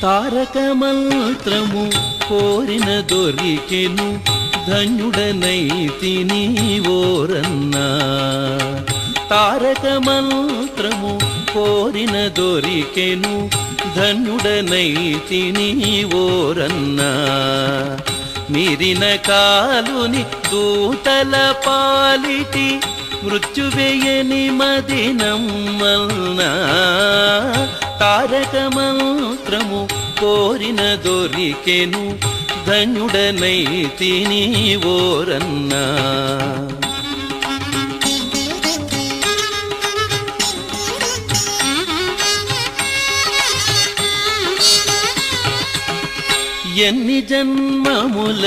తారక మంత్రము కోరిన దొరికెను ధన్యుడనైతిని ఓరన్నా. తారక మంత్రము కోరిన దొరికెను ధన్యుడనైతిని ఓరన్నా. మీరిన కాలుని దూతల పాలిటి మృత్యువేయని మదినమ్మల్నా. తారక మంత్రము కోరిన దొరికెను ధన్యుడనైతిని ఓరన్నా. ఎన్ని జన్మముల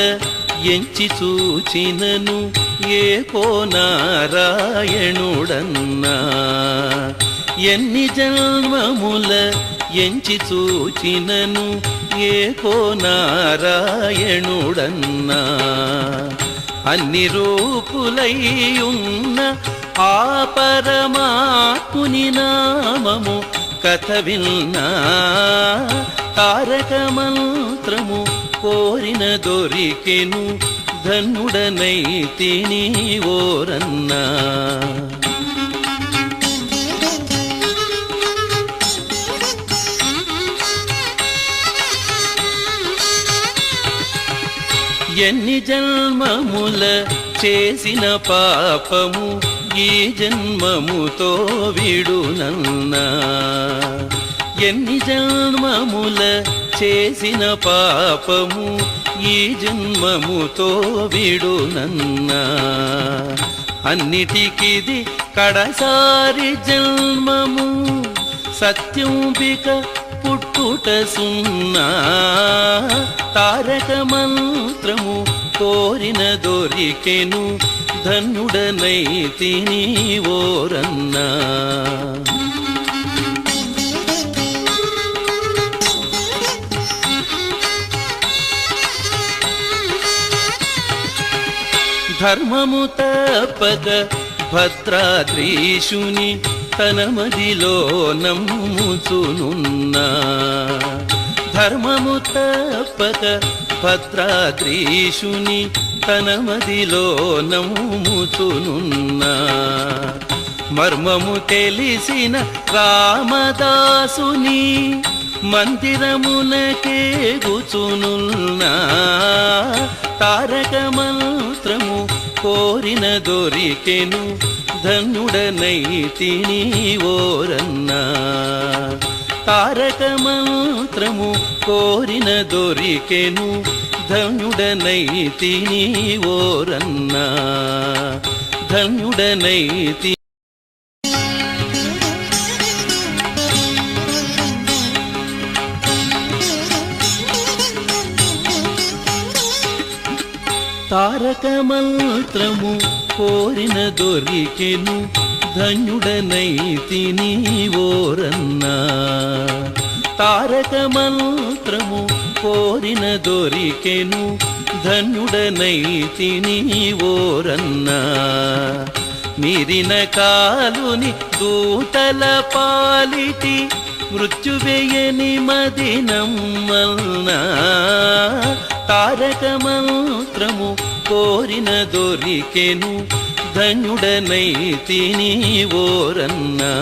ఎంచి చూచినను ఏకో నారాయణుడన్నా. ఎన్ని జన్మముల ఎంచి చూచినను ఏకో నారాయణుడన్నా. అన్ని రూపులై ఉన్న ఆ పరమాత్ముని నామము కథ విన్నా. తారక మంత్రము కోరిన దొరికెను ధన్యుడనైతిని ఓరన్నా. ఎన్ని జన్మముల చేసిన పాపము ఈ జన్మముతో విడునన్నా. ఎన్ని జన్మముల చేసిన పాపము ఈ జన్మముతో విడునన్నా. అన్నిటికిది కడసారి జన్మము సత్యంబిక పుట్టుట సున్నా. తారక మంత్రము కోరిన దొరికెను ధన్యుడనైతిని ఓరన్నా. ధర్మము తప్పక భద్రాద్రీశుని తన మదిలో నమ్ముచునున్నా. ధర్మము తప్పక భద్రాద్రీశుని తన మదిలో నమ్ముచునున్నా. మర్మము తెలిసిన రామదాసుని మందిరమునకేగుచునున్నా. తారక మంత్రము కోరిన దొరికెను ధన్యుడనైతిని ఓరన్నా. తారక మంత్రము కోరిన దొరికెను ధన్యుడనైతిని ఓరన్నా. ధన్యుడనైతి తారక మంత్రము కోరిన దొరికెను ధన్యుడనైతిని ఓరన్నా. తారక మంత్రము కోరిన దొరికెను ధన్యుడనైతిని ఓరన్నా. మీరిన కాలుని దూతల పాలిటి మృత్యువేయని మదినమ్మల్నా. తారక మంత్రము కోరిన దొరికెను ధన్యుడనైతిని ఓరన్నా.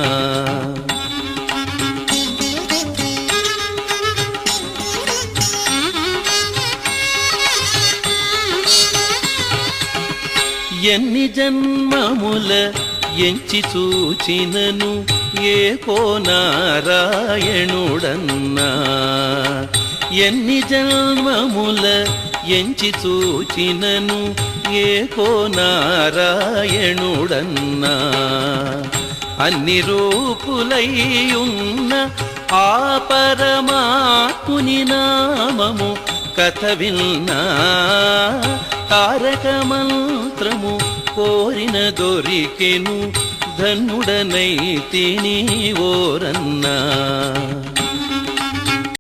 ఎన్ని జన్మముల ఎంచి చూచినను ఏకో నారాయణుడన్నా. ఎన్ని జన్మముల ఎంచి చూచినను ఏకో నారాయణుడన్నా. అన్ని రూపులై ఉన్న ఆ పరమాత్ముని నామము కథ విన్నా. తారక మంత్రము కోరిన దొరికెను ధన్యుడనైతిని ఓరన్నా.